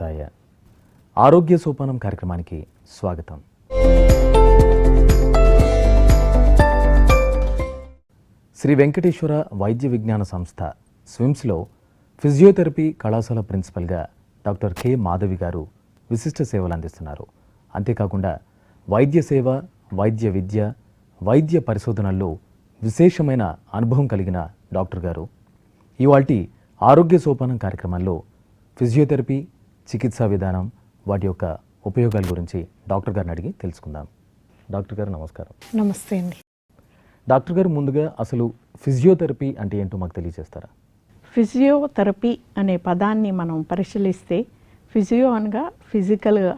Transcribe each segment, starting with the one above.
చికిత్సాయ ఆరోగ్య సోపానం కార్యక్రమానికి స్వాగతం. శ్రీ వెంకటేశ్వర వైద్య విజ్ఞాన సంస్థ స్విమ్స్లో ఫిజియోథెరపీ కళాశాల ప్రిన్సిపల్గా డాక్టర్ కె మాధవి గారు విశిష్ట సేవలు అందిస్తున్నారు. అంతేకాకుండా వైద్య సేవ, వైద్య విద్య, వైద్య పరిశోధనల్లో విశేషమైన అనుభవం కలిగిన డాక్టర్ గారు ఇవాల్టి ఆరోగ్య సోపానం కార్యక్రమంలో ఫిజియోథెరపీ, చికిత్సా విధానం, వాటి యొక్క ఉపయోగాల గురించి డాక్టర్ గారిని అడిగి తెలుసుకుందాం. డాక్టర్ గారు నమస్కారం. నమస్తే అండి. డాక్టర్ గారు, ముందుగా అసలు ఫిజియోథెరపీ అంటే ఏంటో మాకు తెలియజేస్తారా? ఫిజియోథెరపీ అనే పదాన్ని మనం పరిశీలిస్తే ఫిజియో అనగా ఫిజికల్గా,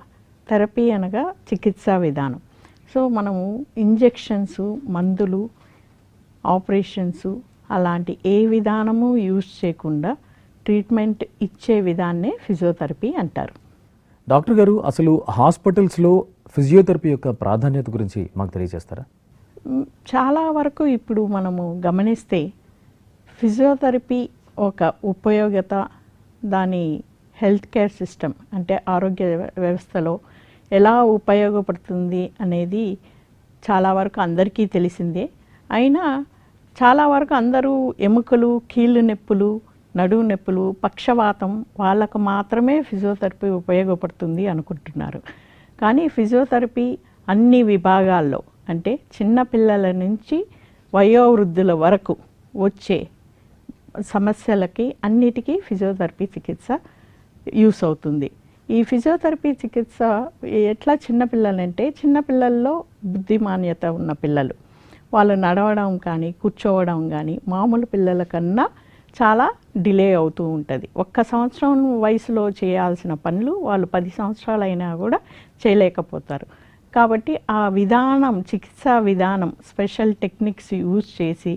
థెరపీ అనగా చికిత్సా విధానం. సో మనము ఇంజెక్షన్స్, మందులు, ఆపరేషన్స్ అలాంటి ఏ విధానము యూజ్ చేయకుండా ట్రీట్మెంట్ ఇచ్చే విధాన్నే ఫిజియోథెరపీ అంటారు. డాక్టర్ గారు, అసలు హాస్పిటల్స్లో ఫిజియోథెరపీ యొక్క ప్రాధాన్యత గురించి మాకు తెలియజేస్తారా? చాలా వరకు ఇప్పుడు మనము గమనిస్తే ఫిజియోథెరపీ ఒక ఉపయోగత, దాని హెల్త్ కేర్ సిస్టమ్ అంటే ఆరోగ్య వ్యవస్థలో ఎలా ఉపయోగపడుతుంది అనేది చాలా వరకు అందరికీ తెలిసిందే. అయినా చాలా వరకు అందరూ ఎముకలు, కీళ్ళు నొప్పులు, నడుము నొప్పులు, పక్షవాతం వాళ్ళకు మాత్రమే ఫిజియోథెరపీ ఉపయోగపడుతుంది అనుకుంటున్నారు. కానీ ఫిజియోథెరపీ అన్ని విభాగాల్లో, అంటే చిన్నపిల్లల నుంచి వయోవృద్ధుల వరకు వచ్చే సమస్యలకి అన్నిటికీ ఫిజియోథెరపీ చికిత్స యూస్ అవుతుంది. ఈ ఫిజియోథెరపీ చికిత్స ఎట్లా చిన్నపిల్లలంటే, చిన్నపిల్లల్లో బుద్ధిమాన్యత ఉన్న పిల్లలు, వాళ్ళు నడవడం కానీ కూర్చోవడం కానీ మామూలు పిల్లల కన్నా చాలా డిలే అవుతూ ఉంటుంది. 1 సంవత్సరం వయసులో చేయాల్సిన పనులు వాళ్ళు 10 సంవత్సరాలు అయినా కూడా చేయలేకపోతారు. కాబట్టి ఆ విధానం, చికిత్సా విధానం, స్పెషల్ టెక్నిక్స్ యూజ్ చేసి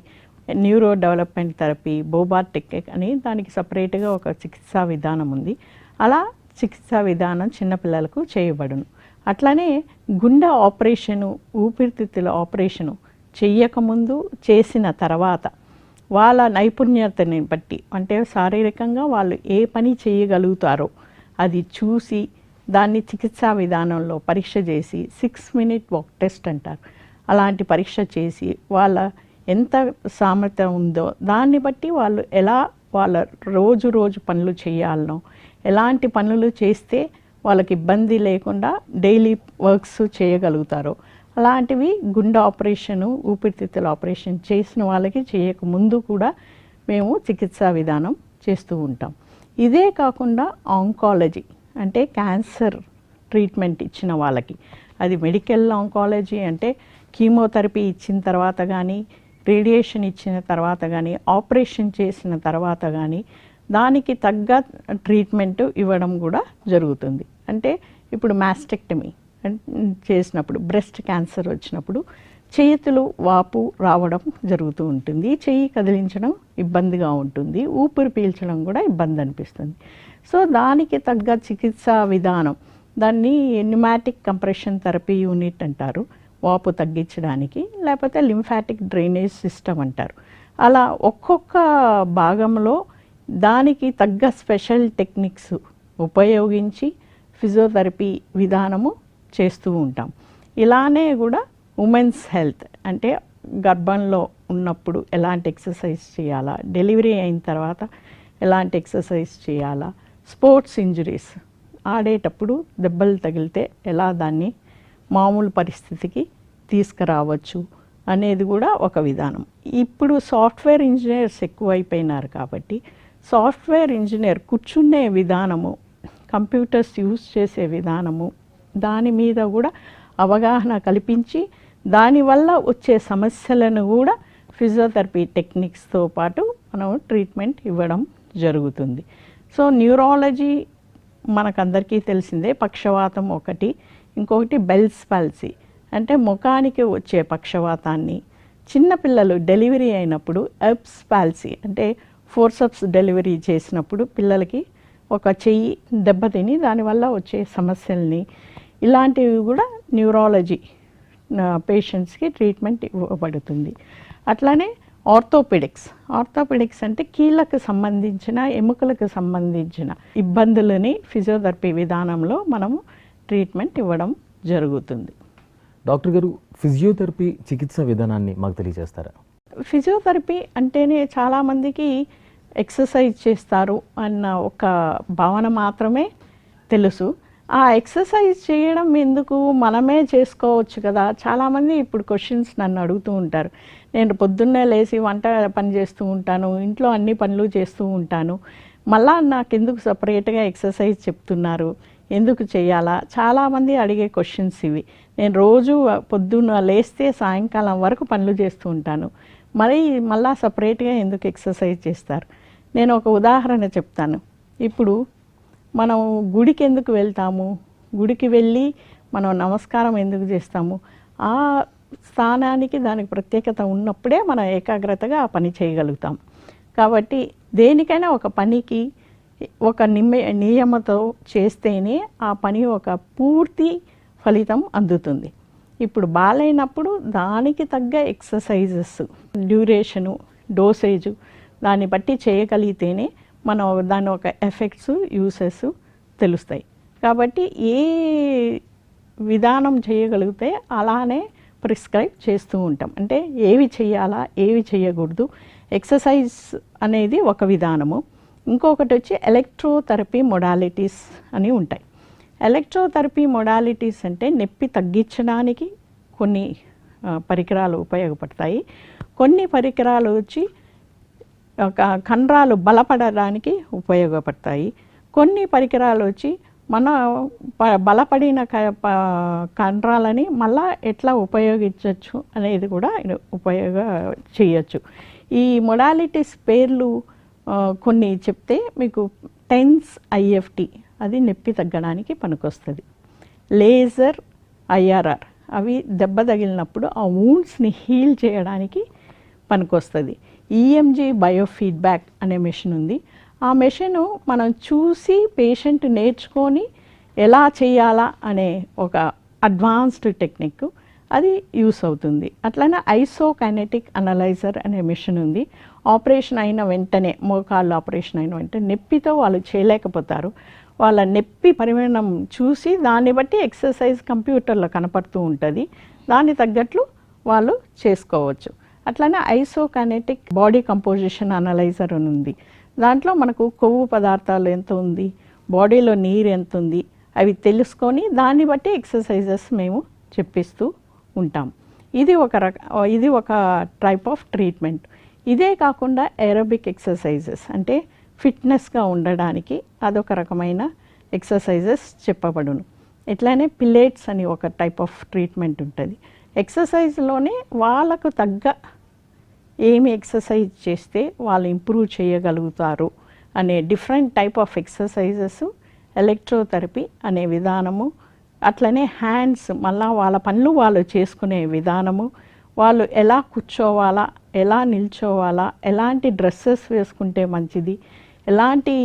న్యూరో డెవలప్మెంట్ థెరపీ, బోబార్ టెక్నిక్ అని దానికి సపరేట్గా ఒక చికిత్సా విధానం ఉంది. అలా చికిత్సా విధానం చిన్నపిల్లలకు చేయబడును. అట్లనే గుండె ఆపరేషను, ఊపిరితిత్తుల ఆపరేషను చెయ్యకముందు, చేసిన తర్వాత వాళ్ళ నైపుణ్యతని బట్టి, అంటే శారీరకంగా వాళ్ళు ఏ పని చేయగలుగుతారో అది చూసి దాన్ని చికిత్సా విధానంలో పరీక్ష చేసి 6 మినిట్ వాక్ టెస్ట్ అంటారు. అలాంటి పరీక్ష చేసి వాళ్ళ ఎంత సామర్థ్యం ఉందో దాన్ని బట్టి వాళ్ళు ఎలా వాళ్ళ రోజు పనులు చేయాలనో, ఎలాంటి పనులు చేస్తే వాళ్ళకి ఇబ్బంది లేకుండా డైలీ వర్క్స్ చేయగలుగుతారో అలాంటివి గుండె ఆపరేషను, ఊపిరితిత్తుల ఆపరేషన్ చేసిన వాళ్ళకి చేయకముందు కూడా మేము చికిత్సా విధానం చేస్తూ ఉంటాం. ఇదే కాకుండా ఆంకాలజీ అంటే క్యాన్సర్ ట్రీట్మెంట్ ఇచ్చిన వాళ్ళకి, అది మెడికల్ ఆంకాలజీ అంటే కీమోథెరపీ ఇచ్చిన తర్వాత కానీ, రేడియేషన్ ఇచ్చిన తర్వాత కానీ, ఆపరేషన్ చేసిన తర్వాత కానీ దానికి తగ్గ ట్రీట్మెంట్ ఇవ్వడం కూడా జరుగుతుంది. అంటే ఇప్పుడు మాస్టెక్టమీ చేసినప్పుడు, బ్రెస్ట్ క్యాన్సర్ వచ్చినప్పుడు చేతులు వాపు రావడం జరుగుతూ ఉంటుంది, చెయ్యి కదిలించడం ఇబ్బందిగా ఉంటుంది, ఊపిరి పీల్చడం కూడా ఇబ్బంది అనిపిస్తుంది. సో దానికి తగ్గ చికిత్సా విధానం, దాన్ని న్యూమాటిక్ కంప్రెషన్ థెరపీ యూనిట్ అంటారు, వాపు తగ్గించడానికి, లేకపోతే లింఫాటిక్ డ్రైనేజ్ సిస్టమ్ అంటారు. అలా ఒక్కొక్క భాగంలో దానికి తగ్గ స్పెషల్ టెక్నిక్స్ ఉపయోగించి ఫిజియోథెరపీ విధానము చేస్తూ ఉంటాం. ఇలానే కూడా ఉమెన్స్ హెల్త్ అంటే గర్భంలో ఉన్నప్పుడు ఎలాంటి ఎక్సర్సైజ్ చేయాలా, డెలివరీ అయిన తర్వాత ఎలాంటి ఎక్సర్సైజ్ చేయాలా, స్పోర్ట్స్ ఇంజరీస్, ఆడేటప్పుడు దెబ్బలు తగిలితే ఎలా దాన్ని మామూలు పరిస్థితికి తీసుకురావచ్చు అనేది కూడా ఒక విధానం. ఇప్పుడు సాఫ్ట్వేర్ ఇంజనీర్స్ ఎక్కువైపోయినారు కాబట్టి సాఫ్ట్వేర్ ఇంజనీర్ కూర్చునే విధానము, కంప్యూటర్స్ యూజ్ చేసే విధానము, దాని మీద కూడా అవగాహన కల్పించి దానివల్ల వచ్చే సమస్యలను కూడా ఫిజియోథెరపీ టెక్నిక్స్తో పాటు మనం ట్రీట్మెంట్ ఇవ్వడం జరుగుతుంది. సో న్యూరాలజీ మనకందరికీ తెలిసిందే, పక్షవాతం ఒకటి, ఇంకొకటి బెల్స్ పాల్సీ అంటే ముఖానికి వచ్చే పక్షవాతాన్ని, చిన్నపిల్లలు డెలివరీ అయినప్పుడు ఎబ్స్ పాల్సీ అంటే ఫోర్సెప్స్ డెలివరీ చేసినప్పుడు పిల్లలకి ఒక చెయ్యి దెబ్బతిని దానివల్ల వచ్చే సమస్యల్ని, ఇలాంటివి కూడా న్యూరాలజీ పేషెంట్స్కి ట్రీట్మెంట్ ఇవ్వబడుతుంది. అట్లానే ఆర్థోపెడిక్స్ అంటే కీళ్ళకు సంబంధించిన ఎముకలకు సంబంధించిన ఇబ్బందులని ఫిజియోథెరపీ విధానంలో మనము ట్రీట్మెంట్ ఇవ్వడం జరుగుతుంది. డాక్టర్ గారు, ఫిజియోథెరపీ చికిత్సా విధానాన్ని మాకు తెలియజేస్తారా? ఫిజియోథెరపీ అంటేనే చాలామందికి ఎక్సర్సైజ్ చేస్తారు అన్న ఒక భావన మాత్రమే తెలుసు. ఆ ఎక్సర్సైజ్ చేయడం ఎందుకు, మనమే చేసుకోవచ్చు కదా. చాలామంది ఇప్పుడు క్వశ్చన్స్ నన్ను అడుగుతూ ఉంటారు. నేను పొద్దున్నే లేచి వంట పని చేస్తూ ఉంటాను, ఇంట్లో అన్ని పనులు చేస్తూ ఉంటాను, మళ్ళా నాకెందుకు సపరేట్గా ఎక్సర్సైజ్ చెప్తున్నారు, ఎందుకు చేయాలా? చాలామంది అడిగే క్వశ్చన్స్ ఇవి. నేను రోజు పొద్దున్న లేస్తే సాయంకాలం వరకు పనులు చేస్తూ ఉంటాను, మరి మళ్ళా సపరేట్గా ఎందుకు ఎక్సర్సైజ్ చేస్తారు? నేను ఒక ఉదాహరణ చెప్తాను. ఇప్పుడు మనం గుడికి ఎందుకు వెళ్తాము? గుడికి వెళ్ళి మనం నమస్కారం ఎందుకు చేస్తాము? ఆ స్థానానికి దానికి ప్రత్యేకత ఉన్నప్పుడే మనం ఏకాగ్రతగా ఆ పని చేయగలుగుతాం. కాబట్టి దేనికైనా ఒక పనికి ఒక నియమతో చేస్తేనే ఆ పని ఒక పూర్తి ఫలితం అందుతుంది. ఇప్పుడు బాగాలేనప్పుడు దానికి తగ్గ ఎక్సర్సైజెస్, డ్యూరేషను, డోసేజు దాన్ని బట్టి చేయగలిగితేనే మనం దాని ఒక ఎఫెక్ట్స్, యూసెస్ తెలుస్తాయి. కాబట్టి ఏ విధానం చేయగలిగితే అలానే ప్రిస్క్రైబ్ చేస్తూ ఉంటాం. అంటే ఏవి చేయాలా, ఏవి చేయకూడదు. ఎక్సర్సైజ్ అనేది ఒక విధానము. ఇంకొకటి వచ్చి ఎలక్ట్రోథెరపీ మొడాలిటీస్ అని ఉంటాయి. ఎలక్ట్రోథెరపీ మొడాలిటీస్ అంటే నొప్పి తగ్గించడానికి కొన్ని పరికరాలు ఉపయోగపడతాయి. కొన్ని పరికరాలు వచ్చి కండరాలు బలపడడానికి ఉపయోగపడతాయి. కొన్ని పరికరాలు వచ్చి మన బలపడిన కండరాలని మళ్ళా ఎట్లా ఉపయోగించవచ్చు అనేది కూడా చేయొచ్చు. ఈ మొడాలిటీస్ పేర్లు కొన్ని చెప్తే మీకు టెన్స్ ఐఎఫ్టి, అది నొప్పి తగ్గడానికి పనికొస్తుంది. లేజర్ ఐఆర్ఆర్, అవి దెబ్బ తగిలినప్పుడు ఆ వూండ్స్ని హీల్ చేయడానికి పనికొస్తుంది. ఈఎంజీ బయోఫీడ్బ్యాక్ అనే మెషిన్ ఉంది. ఆ మెషిన్ మనం చూసి పేషెంట్ నేర్చుకొని ఎలా చేయాలా అనే ఒక అడ్వాన్స్డ్ టెక్నిక్, అది యూస్ అవుతుంది. అట్లనే ఐసోకైనెటిక్ అనలైజర్ అనే మెషిన్ ఉంది. ఆపరేషన్ అయిన వెంటనే, మోకాళ్ళు ఆపరేషన్ అయిన వెంటనే నొప్పితో వాళ్ళు చేయలేకపోతారు, వాళ్ళ నొప్పి పరిమాణం చూసి దాన్ని బట్టి ఎక్సర్సైజ్ కంప్యూటర్లో కనపడుతూ ఉంటుంది, దాన్ని తగ్గట్లు వాళ్ళు చేసుకోవచ్చు. అట్లనే ఐసోకైనెటిక్ బాడీ కంపోజిషన్ అనలైజర్ అని ఉంది. దాంట్లో మనకు కొవ్వు పదార్థాలు ఎంత ఉంది, బాడీలో నీరు ఎంత ఉంది, అవి తెలుసుకొని దాన్ని బట్టి ఎక్సర్సైజెస్ మేము చెప్పిస్తూ ఉంటాం. ఇది ఒక టైప్ ఆఫ్ ట్రీట్మెంట్. ఇదే కాకుండా ఏరోబిక్ ఎక్సర్సైజెస్ అంటే ఫిట్నెస్గా ఉండడానికి అదొక రకమైన ఎక్సర్సైజెస్ చెప్పబడును. ఇట్లానే పిలేట్స్ అని ఒక టైప్ ఆఫ్ ట్రీట్మెంట్ ఉంటుంది. ఎక్సర్సైజ్లోనే వాళ్ళకు తగ్గ ఏమి ఎక్సర్సైజ్ చేస్తే వాళ్ళు ఇంప్రూవ్ చేయగలుగుతారు అనే different type of exercises electrotherapy అనే విధానము. అట్లనే హ్యాండ్స్, మళ్ళా వాళ్ళ పనులు వాళ్ళు చేసుకునే విధానము, వాళ్ళు ఎలా కూర్చోవాలా, ఎలా నిల్చోవాలా, ఎలాంటి డ్రెస్సెస్ వేసుకుంటే మంచిది, ఎలాంటి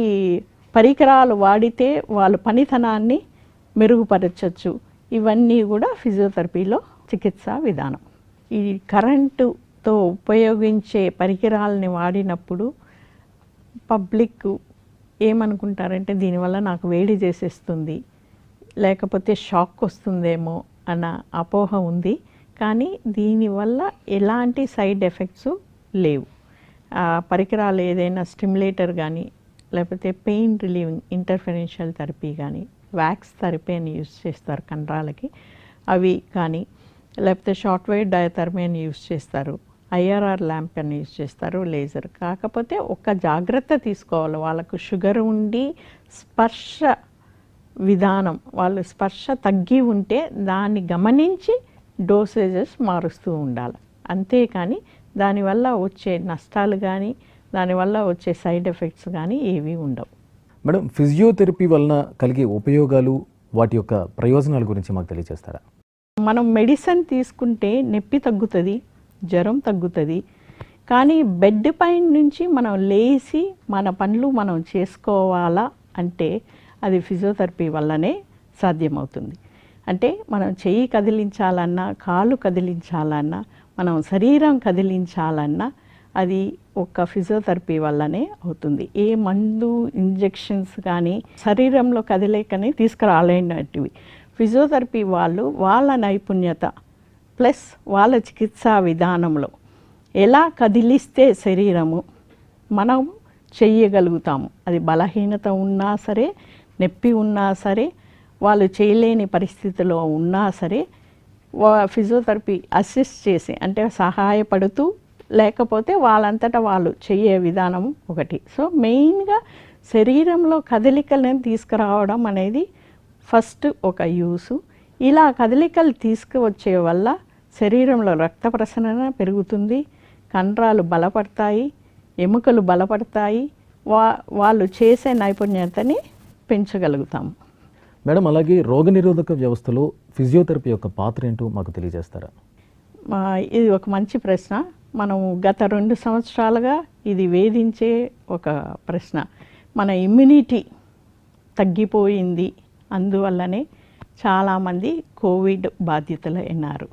పరికరాలు వాడితే వాళ్ళ పనితనాన్ని మెరుగుపరచచ్చు, ఇవన్నీ కూడా ఫిజియోథెరపీలో చికిత్సా విధానం. ఈ కరెంటుతో ఉపయోగించే పరికరాలని వాడినప్పుడు పబ్లిక్ ఏమనుకుంటారంటే దీనివల్ల నాకు వేడి చేసేస్తుంది, లేకపోతే షాక్ వస్తుందేమో అన్న అపోహ ఉంది. కానీ దీనివల్ల ఎలాంటి సైడ్ ఎఫెక్ట్స్ లేవు. పరికరాలు ఏదైనా స్టిమ్యులేటర్ కానీ, లేకపోతే పెయిన్ రిలీవింగ్ ఇంటర్ఫెరెన్షియల్ థెరపీ కానీ, వ్యాక్స్ థెరపీ అని యూజ్ చేస్తారు కండరాలకి, అవి కానీ, లేకపోతే షార్ట్ వేవ్ డయోథెరపీ అని యూజ్ చేస్తారు, ఐఆర్ఆర్ ల్యాంప్ అని యూజ్ చేస్తారు, లేజర్. కాకపోతే ఒక జాగ్రత్త తీసుకోవాలి, వాళ్ళకు షుగర్ ఉండి స్పర్శ విధానం, వాళ్ళు స్పర్శ తగ్గి ఉంటే దాన్ని గమనించి డోసేజెస్ మారుస్తూ ఉండాలి. అంతేకాని దానివల్ల వచ్చే నష్టాలు కానీ, దానివల్ల వచ్చే సైడ్ ఎఫెక్ట్స్ కానీ ఏవి ఉండవు. మేడం, ఫిజియోథెరపీ వలన కలిగే ఉపయోగాలు, వాటి యొక్క ప్రయోజనాల గురించి మాకు తెలియజేస్తారా? మనం మెడిసిన్ తీసుకుంటే నొప్పి తగ్గుతుంది, జ్వరం తగ్గుతుంది. కానీ బెడ్ పైన నుంచి మనం లేచి మన పనులు మనం చేసుకోవాలా అంటే అది ఫిజియోథెరపీ వల్లనే సాధ్యమవుతుంది. అంటే మనం చెయ్యి కదిలించాలన్నా, కాళ్ళు కదిలించాలన్నా, మనం శరీరం కదిలించాలన్నా అది ఒక ఫిజియోథెరపీ వల్లనే అవుతుంది. ఏ మందు ఇంజెక్షన్స్ కానీ శరీరంలో కదలికని తీసుకురాలేనటివి. ఫిజియోథెరపీ వాళ్ళు వాళ్ళ నైపుణ్యత ప్లస్ వాళ్ళ చికిత్సా విధానంలో ఎలా కదిలిస్తే శరీరము మనం చెయ్యగలుగుతాము. అది బలహీనత ఉన్నా సరే, నొప్పి ఉన్నా సరే, వాళ్ళు చేయలేని పరిస్థితిలో ఉన్నా సరే ఫిజియోథెరపీ అసిస్ట్ చేసి అంటే సహాయపడుతూ, లేకపోతే వాళ్ళంతటా వాళ్ళు చెయ్యే విధానం ఒకటి. సో మెయిన్గా శరీరంలో కదలికలను తీసుకురావడం అనేది ఫస్ట్ ఒక యూసు. ఇలా కదలికలు తీసుకువచ్చే వల్ల శరీరంలో రక్త ప్రసరణ పెరుగుతుంది, కండరాలు బలపడతాయి, ఎముకలు బలపడతాయి, వాళ్ళు చేసే నైపుణ్యతని పెంచగలుగుతాము. మేడం, అలాగే రోగనిరోధక వ్యవస్థలో ఫిజియోథెరపీ యొక్క పాత్ర ఏంటో మాకు తెలియజేస్తారా? ఇది ఒక మంచి ప్రశ్న. మనం గత 2 సంవత్సరాలుగా ఇది వేధించే ఒక ప్రశ్న. మన ఇమ్యూనిటీ తగ్గిపోయింది, అందువల్లనే చాలామంది కోవిడ్ బాధితులు అయినారు.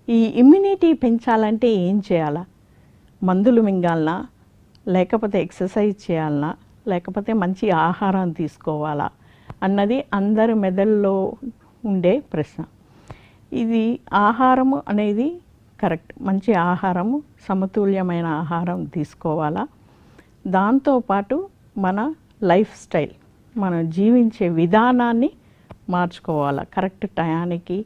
ఈ ఇమ్యూనిటీ పెంచాలంటే ఏం చేయాలా? మందులు మింగాలనా, లేకపోతే ఎక్సర్సైజ్ చేయాలనా, లేకపోతే మంచి ఆహారం తీసుకోవాలా అన్నది అందరి మెదడులో ఉండే ప్రశ్న. ఇది ఆహారము అనేది కరెక్ట్. మంచి ఆహారము, సమతుల్యమైన ఆహారం తీసుకోవాలా. దాంతోపాటు మన లైఫ్ స్టైల్, మనం జీవించే విధానాన్ని మార్చుకోవాలా. కరెక్ట్ టయానికి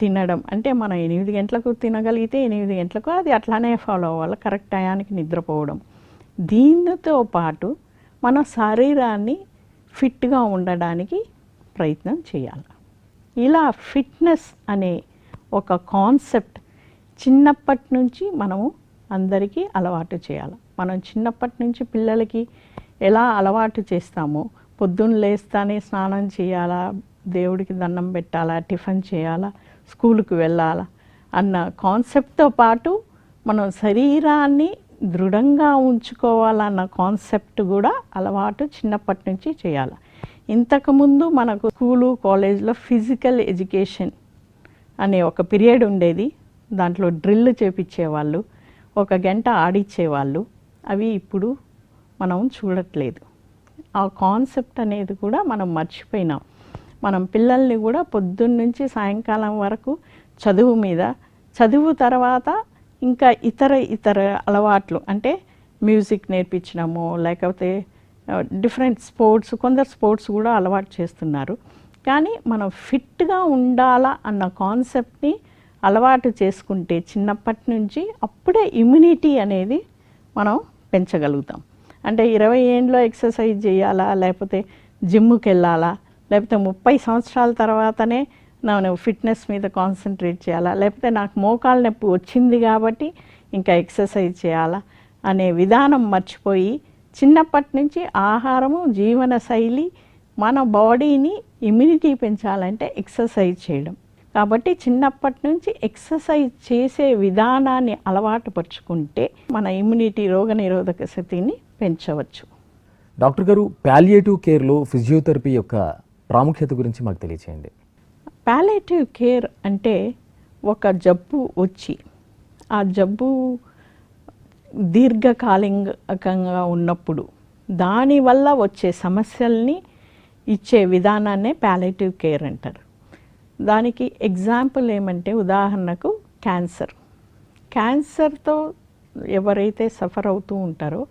తినడం అంటే మనం 8 గంటలకు తినగలిగితే 8 గంటలకు అది అట్లానే ఫాలో అవ్వాలి. కరెక్ట్ టయానికి నిద్రపోవడం. దీనితో పాటు మన శరీరాన్ని ఫిట్గా ఉండడానికి ప్రయత్నం చేయాలి. ఇలా ఫిట్నెస్ అనే ఒక కాన్సెప్ట్ చిన్నప్పటి నుంచి మనము అందరికీ అలవాటు చేయాలి. మనం చిన్నప్పటి నుంచి పిల్లలకి ఎలా అలవాటు చేస్తామో, పొద్దున్న లేస్తానే స్నానం చేయాలా, దేవుడికి దండం పెట్టాలా, టిఫిన్ చేయాలా, స్కూల్కి వెళ్ళాలా అన్న కాన్సెప్ట్తో పాటు మనం శరీరాన్ని దృఢంగా ఉంచుకోవాలన్న కాన్సెప్ట్ కూడా అలవాటు చిన్నప్పటి నుంచి చేయాలి. ఇంతకుముందు మనకు స్కూలు, కాలేజ్లో ఫిజికల్ ఎడ్యుకేషన్ అనే ఒక పీరియడ్ ఉండేది. దాంట్లో డ్రిల్ చేపించేవాళ్ళు, 1 గంట ఆడిచ్చేవాళ్ళు. అవి ఇప్పుడు మనం చూడట్లేదు. ఆ కాన్సెప్ట్ అనేది కూడా మనం మర్చిపోయినాం. మనం పిల్లల్ని కూడా పొద్దున్న నుంచి సాయంకాలం వరకు చదువు మీద, చదువు తర్వాత ఇంకా ఇతర అలవాట్లు అంటే మ్యూజిక్ నేర్పించడము, లేకపోతే డిఫరెంట్ స్పోర్ట్స్, కొందరు స్పోర్ట్స్ కూడా అలవాటు చేస్తున్నారు. కానీ మనం ఫిట్గా ఉండాలా అన్న కాన్సెప్ట్ని అలవాటు చేసుకుంటే చిన్నప్పటి నుంచి అప్పుడే ఇమ్యూనిటీ అనేది మనం పెంచగలుగుతాం. అంటే 20 ఏండ్లో ఎక్సర్సైజ్ చేయాలా, లేకపోతే జిమ్కి వెళ్ళాలా, లేకపోతే 30 సంవత్సరాల తర్వాతనే నేను ఫిట్నెస్ మీద కాన్సన్ట్రేట్ చేయాలా, లేకపోతే నాకు మోకాళ్ళ నొప్పి వచ్చింది కాబట్టి ఇంకా ఎక్సర్సైజ్ చేయాలా అనే విధానం మర్చిపోయి చిన్నప్పటి నుంచి ఆహారము, జీవన శైలి, మన బాడీని ఇమ్యూనిటీ పెంచాలంటే ఎక్సర్సైజ్ చేయడం. కాబట్టి చిన్నప్పటి నుంచి ఎక్సర్సైజ్ చేసే విధానాన్ని అలవాటు పరుచుకుంటే మన ఇమ్యూనిటీ, రోగనిరోధక శక్తిని పెంచవచ్చు. డాక్టర్ గారు, పాలియేటివ్ కేర్లో ఫిజియోథెరపీ యొక్క ప్రాముఖ్యత గురించి మాకు తెలియచేయండి. పాలియేటివ్ కేర్ అంటే ఒక జబ్బు వచ్చి ఆ జబ్బు దీర్ఘకాలికంగా ఉన్నప్పుడు దానివల్ల వచ్చే సమస్యల్ని ఇచ్చే విధానాన్నే పాలియేటివ్ కేర్ అంటారు. దానికి ఎగ్జాంపుల్ ఏమంటే, ఉదాహరణకు క్యాన్సర్తో ఎవరైతే సఫర్ అవుతూ ఉంటారో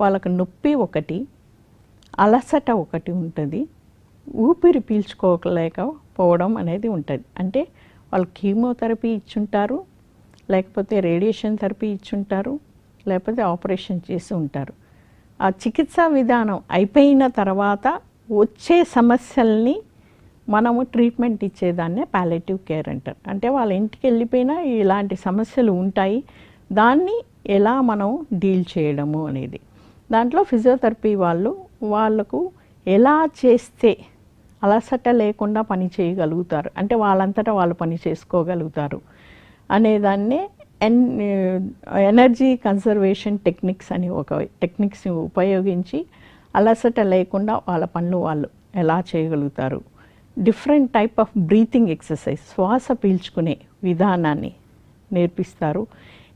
వాళ్ళకు నొప్పి ఒకటి, అలసట ఒకటి ఉంటుంది, ఊపిరి పీల్చుకోలేకపోవడం అనేది ఉంటుంది. అంటే వాళ్ళు కీమోథెరపీ ఇచ్చుంటారు, లేకపోతే రేడియేషన్ థెరపీ ఇచ్చుంటారు, లేకపోతే ఆపరేషన్ చేసి ఉంటారు. ఆ చికిత్సా విధానం అయిపోయిన తర్వాత వచ్చే సమస్యల్ని మనము ట్రీట్మెంట్ ఇచ్చేదాన్నే పాలియేటివ్ కేర్ అంటారు. అంటే వాళ్ళ ఇంటికి వెళ్ళిపోయినా ఇలాంటి సమస్యలు ఉంటాయి, దాన్ని ఎలా మనం డీల్ చేయడము అనేది. దాంట్లో ఫిజియోథెరపీ వాళ్ళకు ఎలా చేస్తే అలసట లేకుండా పని చేయగలుగుతారు, అంటే వాళ్ళంతటా వాళ్ళు పని చేసుకోగలుగుతారు అనేదాన్నే ఎనర్జీ కన్సర్వేషన్ టెక్నిక్స్ అని ఒక టెక్నిక్స్ని ఉపయోగించి అలసట లేకుండా వాళ్ళ పనులు వాళ్ళు ఎలా చేయగలుగుతారు. Different type of breathing exercise, శ్వాస పీల్చుకునే విధానాన్ని నేర్పిస్తారు.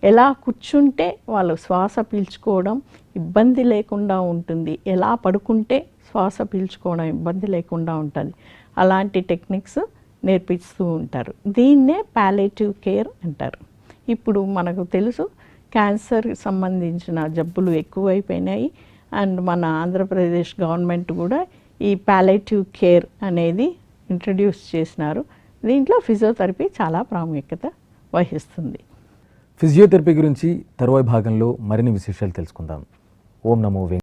ఎలా కూర్చుంటే వాళ్ళు శ్వాస పీల్చుకోవడం ఇబ్బంది లేకుండా ఉంటుంది, ఎలా పడుకుంటే శ్వాస పీల్చుకోవడం ఇబ్బంది లేకుండా ఉంటుంది, అలాంటి టెక్నిక్స్ నేర్పిస్తూ ఉంటారు. దీన్నే పాలియేటివ్ కేర్ అంటారు. ఇప్పుడు మనకు తెలుసు క్యాన్సర్ సంబంధించిన జబ్బులు ఎక్కువైపోయినాయి. అండ్ మన ఆంధ్రప్రదేశ్ గవర్నమెంట్ కూడా ఈ పాలియేటివ్ కేర్ అనేది ఇంట్రడ్యూస్ చేసినారు. దీంట్లో ఫిజియోథెరపీ చాలా ప్రాముఖ్యత వహిస్తుంది. ఫిజియోథెరపీ గురించి తరువాయి భాగంలో మరిన్ని విశేషాలు తెలుసుకుందాం. ఓం నమో వెంకటేశాయ.